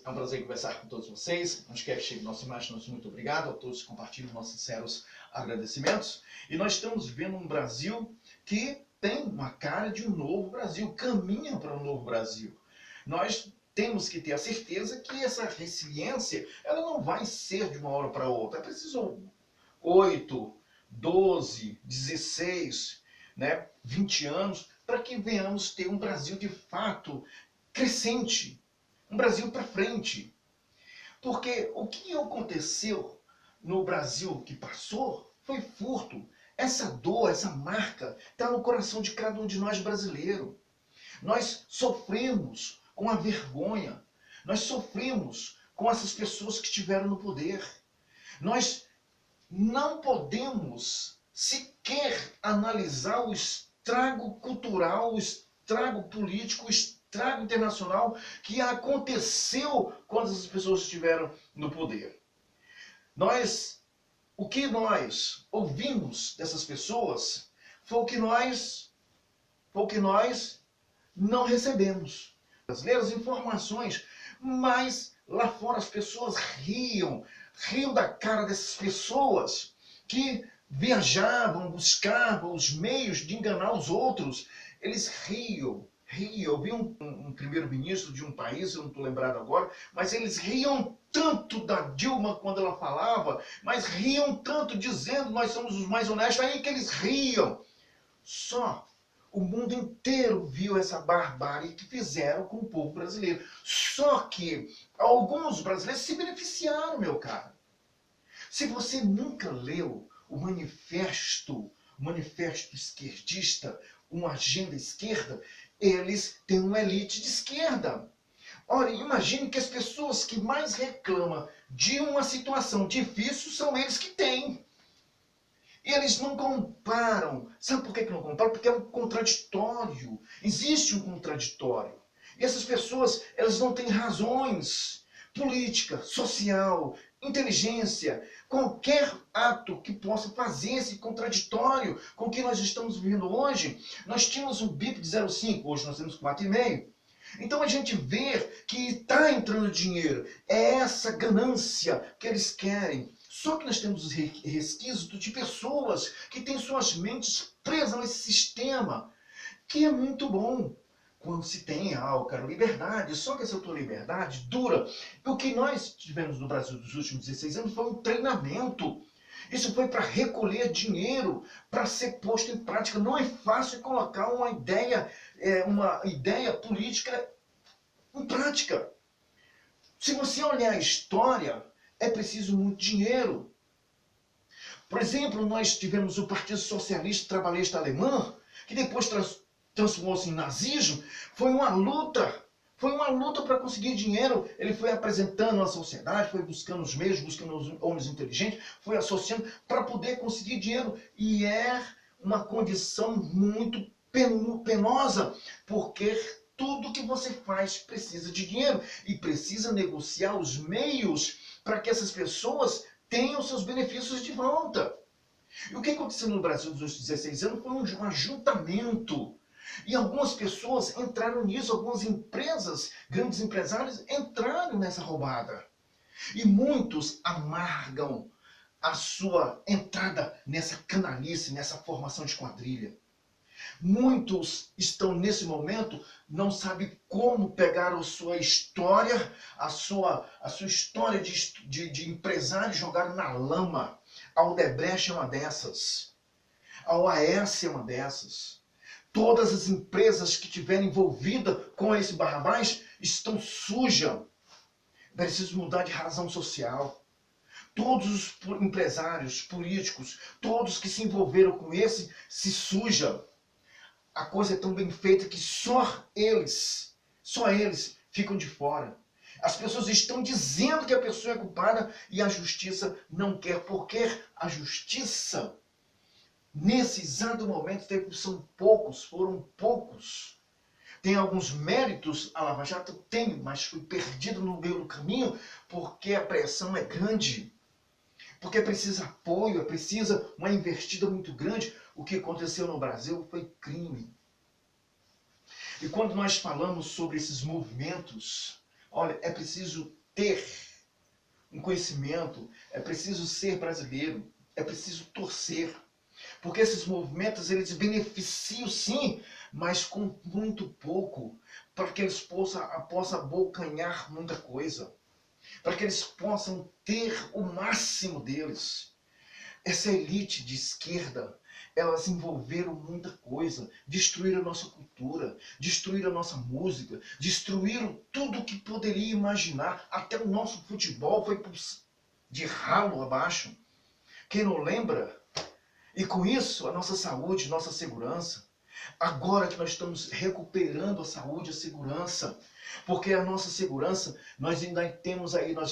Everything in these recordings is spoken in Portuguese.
É um prazer conversar com todos vocês. Onde quer que chegue nossa imagem, nosso muito obrigado a todos que compartilham nossos sinceros agradecimentos. E nós estamos vivendo um Brasil que tem uma cara de um novo Brasil, caminha para um novo Brasil. Nós temos que ter a certeza que essa resiliência, ela não vai ser de uma hora para outra. É preciso 8, 12, 16, 20 anos para que venhamos ter um Brasil de fato crescente, um Brasil para frente. Porque o que aconteceu no Brasil que passou foi furto. Essa dor, essa marca está no coração de cada um de nós brasileiros. Nós sofremos com a vergonha. Nós sofremos com essas pessoas que estiveram no poder. Nós não podemos sequer analisar o estrago cultural, o estrago político, o estrago internacional que aconteceu quando essas pessoas estiveram no poder. O que nós ouvimos dessas pessoas foi o que nós não recebemos. Brasileiras informações, mas lá fora as pessoas riam da cara dessas pessoas que viajavam, buscavam os meios de enganar os outros. Eles riam. Eu vi um primeiro-ministro de um país, eu não estou lembrado agora, mas eles riam tanto da Dilma quando ela falava, mas riam tanto dizendo nós somos os mais honestos, aí que eles riam. Só o mundo inteiro viu essa barbárie que fizeram com o povo brasileiro. Só que alguns brasileiros se beneficiaram, meu caro. Se você nunca leu o manifesto esquerdista, uma agenda esquerda, eles têm uma elite de esquerda. Ora, imagine que as pessoas que mais reclamam de uma situação difícil são eles que têm. E eles não comparam. Sabe por que não comparam? Porque é um contraditório. Existe um contraditório. E essas pessoas, elas não têm razões política, social, inteligência, qualquer ato que possa fazer esse contraditório com o que nós estamos vivendo hoje. Nós tínhamos um BIP de 0,5, hoje nós temos 4,5. Então a gente vê que está entrando dinheiro. É essa ganância que eles querem. Só que nós temos os resquícios de pessoas que têm suas mentes presas nesse sistema, que é muito bom. Quando se tem, eu quero liberdade, só que essa tua liberdade dura. E o que nós tivemos no Brasil dos últimos 16 anos foi um treinamento. Isso foi para recolher dinheiro, para ser posto em prática. Não é fácil colocar uma ideia política em prática. Se você olhar a história, é preciso muito dinheiro. Por exemplo, nós tivemos o Partido Socialista Trabalhista Alemão, que depois transformou-se em nazismo. Foi uma luta para conseguir dinheiro. Ele foi apresentando a sociedade, foi buscando os meios, buscando os homens inteligentes, foi associando para poder conseguir dinheiro. E é uma condição muito penosa, porque tudo que você faz precisa de dinheiro e precisa negociar os meios para que essas pessoas tenham seus benefícios de volta. E o que aconteceu no Brasil nos últimos 16 anos foi um ajuntamento. E algumas pessoas entraram nisso, algumas empresas, grandes empresários, entraram nessa roubada. E muitos amargam a sua entrada nessa canalice, nessa formação de quadrilha. Muitos estão nesse momento, não sabem como pegar a sua história, a sua história de empresário e jogar na lama. A Odebrecht é uma dessas. A OAS é uma dessas. Todas as empresas que estiverem envolvidas com esse Barrabás estão sujas. Preciso mudar de razão social. Todos os empresários, políticos, todos que se envolveram com esse, se sujam. A coisa é tão bem feita que só eles ficam de fora. As pessoas estão dizendo que a pessoa é culpada e a justiça não quer, porque a justiça, nesse exato momento, foram poucos. Tem alguns méritos, a Lava Jato tem, mas foi perdido no meio do caminho, porque a pressão é grande. Porque precisa apoio, precisa uma investida muito grande. O que aconteceu no Brasil foi crime. E quando nós falamos sobre esses movimentos, olha, é preciso ter um conhecimento, é preciso ser brasileiro, é preciso torcer. Porque esses movimentos, eles beneficiam sim, mas com muito pouco, para que eles possam abocanhar muita coisa, para que eles possam ter o máximo deles. Essa elite de esquerda, elas envolveram muita coisa, destruíram a nossa cultura, destruíram a nossa música, destruíram tudo o que poderia imaginar, até o nosso futebol foi de ralo abaixo. Quem não lembra? E com isso, a nossa saúde, nossa segurança. Agora que nós estamos recuperando a saúde, a segurança, porque a nossa segurança, nós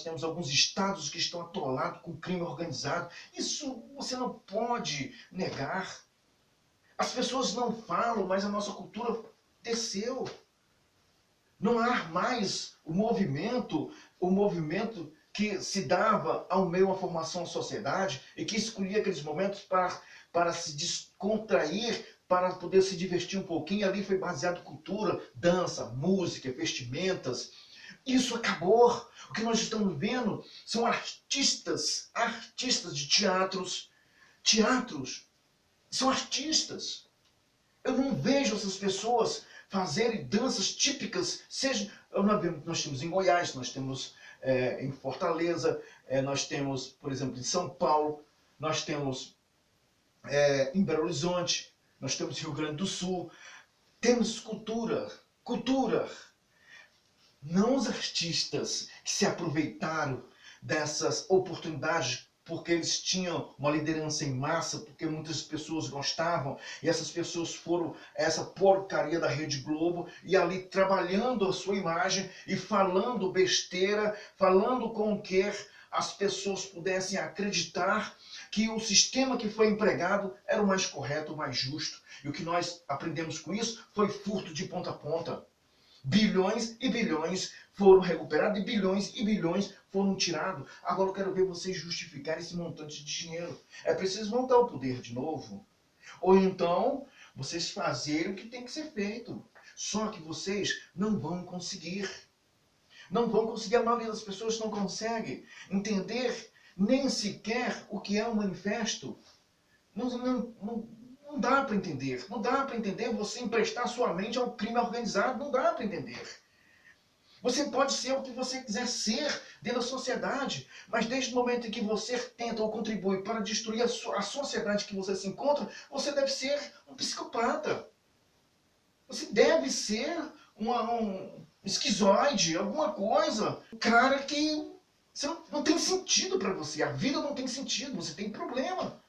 temos alguns estados que estão atolados com crime organizado. Isso você não pode negar. As pessoas não falam, mas a nossa cultura desceu. Não há mais o movimento que se dava ao meio à formação da sociedade e que escolhia aqueles momentos para se descontrair, para poder se divertir um pouquinho. Ali foi baseado em cultura, dança, música, vestimentas. Isso acabou. O que nós estamos vendo são artistas de teatros. São artistas. Eu não vejo essas pessoas fazerem danças típicas, nós temos em Goiás, nós temos em Fortaleza, nós temos, por exemplo, em São Paulo, nós temos em Belo Horizonte, nós temos Rio Grande do Sul, temos cultura. Não os artistas que se aproveitaram dessas oportunidades porque eles tinham uma liderança em massa, porque muitas pessoas gostavam, e essas pessoas foram essa porcaria da Rede Globo, e ali trabalhando a sua imagem, e falando besteira, falando com que as pessoas pudessem acreditar que o sistema que foi empregado era o mais correto, o mais justo. E o que nós aprendemos com isso foi furto de ponta a ponta. Bilhões e bilhões foram recuperados e bilhões foram tirados. Agora eu quero ver vocês justificar esse montante de dinheiro. É preciso voltar ao poder de novo. Ou então, vocês fazerem o que tem que ser feito. Só que vocês não vão conseguir. Não vão conseguir. A maioria das pessoas não consegue entender nem sequer o que é um manifesto. Não dá para entender. Não dá para entender você emprestar sua mente ao crime organizado. Não dá para entender. Você pode ser o que você quiser ser dentro da sociedade, mas desde o momento em que você tenta ou contribui para destruir a sociedade que você se encontra, você deve ser um psicopata. Você deve ser um esquizoide, alguma coisa. Um cara que não tem sentido para você. A vida não tem sentido, você tem problema.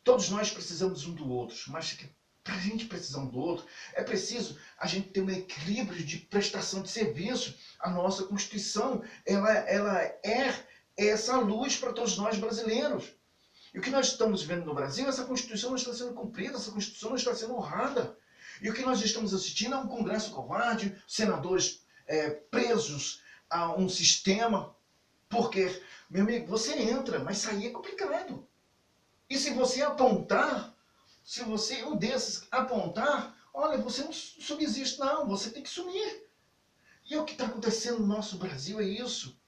Todos nós precisamos um do outro, mas para a gente precisar um do outro, é preciso a gente ter um equilíbrio de prestação de serviço. A nossa Constituição, ela é essa luz para todos nós brasileiros. E o que nós estamos vendo no Brasil, essa Constituição não está sendo cumprida, essa Constituição não está sendo honrada. E o que nós estamos assistindo é um Congresso covarde, senadores presos a um sistema, porque, meu amigo, você entra, mas sair é complicado. E se você apontar, se você, um desses, apontar, olha, você não subsiste, não, você tem que sumir. E o que está acontecendo no nosso Brasil é isso.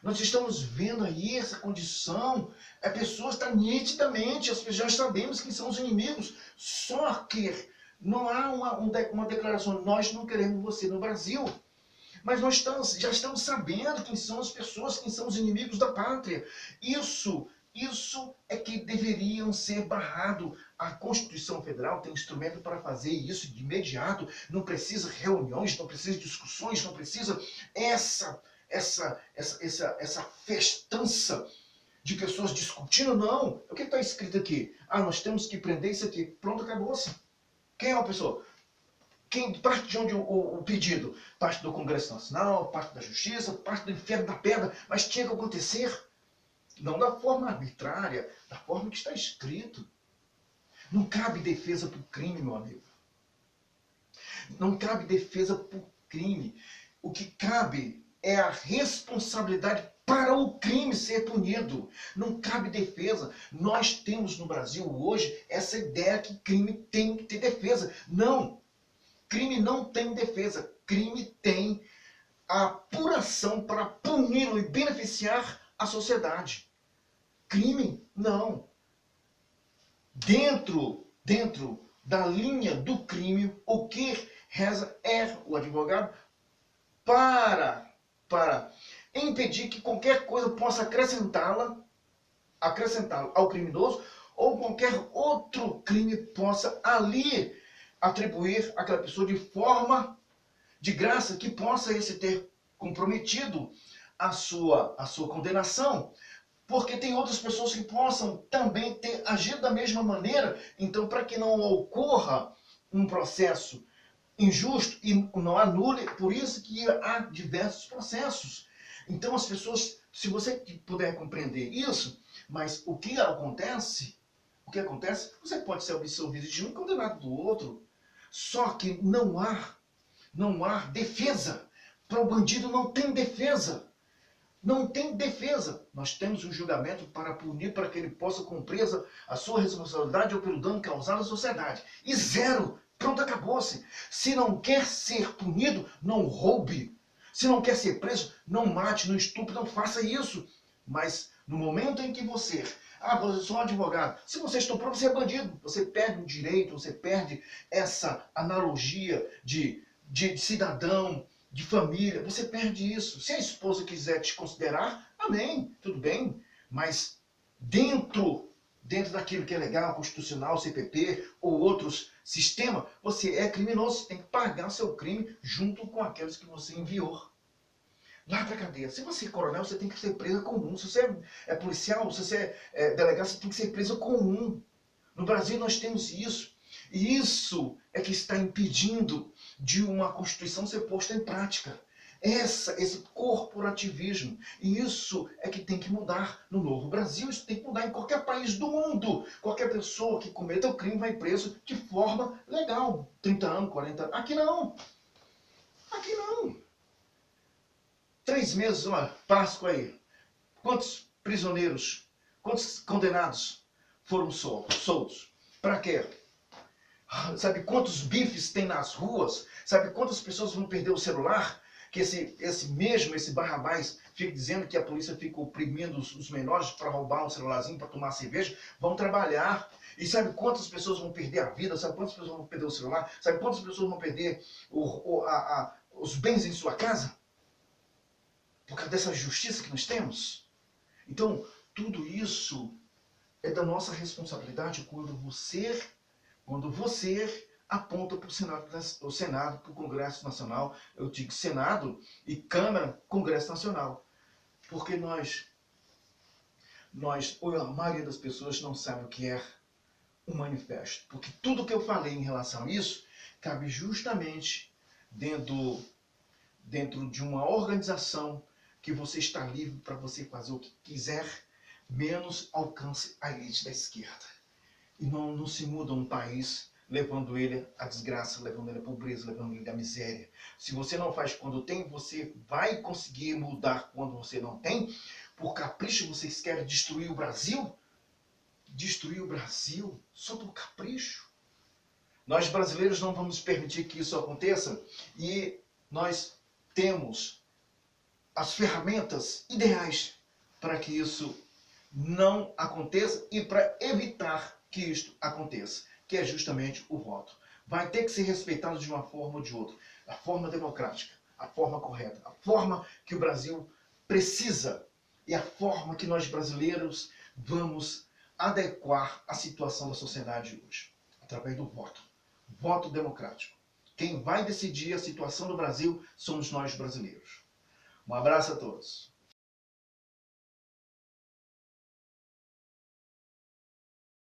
Nós estamos vendo aí essa condição, a pessoa está nitidamente, as pessoas já sabemos quem são os inimigos, só que não há uma declaração, nós não queremos você no Brasil. Mas nós já estamos sabendo quem são as pessoas, quem são os inimigos da pátria. Isso é que deveriam ser barrado. A Constituição Federal tem um instrumento para fazer isso de imediato. Não precisa reuniões, não precisa discussões, não precisa essa festança de pessoas discutindo, não. O que está escrito aqui? Ah, nós temos que prender isso aqui. Pronto, acabou-se. Quem é a pessoa? Parte de onde o pedido? Parte do Congresso Nacional, parte da Justiça, parte do inferno da pedra, mas tinha que acontecer. Não da forma arbitrária, da forma que está escrito. Não cabe defesa por crime, meu amigo. Não cabe defesa por crime. O que cabe é a responsabilidade para o crime ser punido. Não cabe defesa. Nós temos no Brasil hoje essa ideia que crime tem que ter defesa. Não. Crime não tem defesa. Crime tem a apuração para puni-lo e beneficiar a sociedade. Crime? Não. Dentro da linha do crime, o que reza é o advogado para impedir que qualquer coisa possa acrescentá-lo ao criminoso, ou qualquer outro crime possa ali atribuir àquela pessoa de forma de graça que possa esse ter comprometido a sua condenação. Porque tem outras pessoas que possam também ter agido da mesma maneira. Então, para que não ocorra um processo injusto e não anule, por isso que há diversos processos. Então, as pessoas, se você puder compreender isso, mas o que acontece, você pode ser absolvido de um e condenado do outro. Só que não há defesa. Para o bandido não tem defesa. Não tem defesa. Nós temos um julgamento para punir, para que ele possa cumprir a sua responsabilidade ou pelo dano causado à sociedade. E zero. Pronto, acabou-se. Se não quer ser punido, não roube. Se não quer ser preso, não mate, não estupre, não faça isso. Mas no momento em que você sou um advogado. Se você estuprou, você é bandido. Você perde o direito, você perde essa analogia de cidadão, de família, você perde isso. Se a esposa quiser te considerar, amém, tudo bem. Mas dentro daquilo que é legal, constitucional, CPP ou outros sistemas, você é criminoso, você tem que pagar seu crime junto com aqueles que você enviou lá para a cadeia. Se você é coronel, você tem que ser preso comum. Se você é policial, se você é delegado, você tem que ser preso comum. No Brasil nós temos isso. E isso é que está impedindo de uma Constituição ser posta em prática. Esse corporativismo. E isso é que tem que mudar no novo Brasil. Isso tem que mudar em qualquer país do mundo. Qualquer pessoa que cometa o crime vai preso de forma legal. 30 anos, 40 anos. Aqui não. Aqui não. 3 meses, olha, Páscoa aí. Quantos prisioneiros, quantos condenados foram soltos? Para quê? Sabe quantos bifes tem nas ruas? Sabe quantas pessoas vão perder o celular? Que esse Barrabás fica dizendo que a polícia fica oprimindo os menores para roubar um celularzinho, para tomar cerveja. Vão trabalhar. E sabe quantas pessoas vão perder a vida? Sabe quantas pessoas vão perder o celular? Sabe quantas pessoas vão perder os bens em sua casa? Por causa dessa justiça que nós temos? Então, tudo isso é da nossa responsabilidade quando você aponta para o Senado, para o Congresso Nacional. Eu digo Senado e Câmara, Congresso Nacional. Porque a maioria das pessoas não sabe o que é um manifesto. Porque tudo que eu falei em relação a isso cabe justamente dentro de uma organização que você está livre para você fazer o que quiser, menos alcance a elite da esquerda. E não se muda um país levando ele à desgraça, levando ele à pobreza, levando ele à miséria. Se você não faz quando tem, você vai conseguir mudar quando você não tem. Por capricho, vocês querem destruir o Brasil? Destruir o Brasil só por capricho? Nós brasileiros não vamos permitir que isso aconteça e nós temos as ferramentas ideais para que isso não aconteça e para evitar que isto aconteça, que é justamente o voto. Vai ter que ser respeitado de uma forma ou de outra. A forma democrática, a forma correta, a forma que o Brasil precisa e a forma que nós brasileiros vamos adequar à situação da sociedade hoje, através do voto. Voto democrático. Quem vai decidir a situação do Brasil somos nós brasileiros. Um abraço a todos.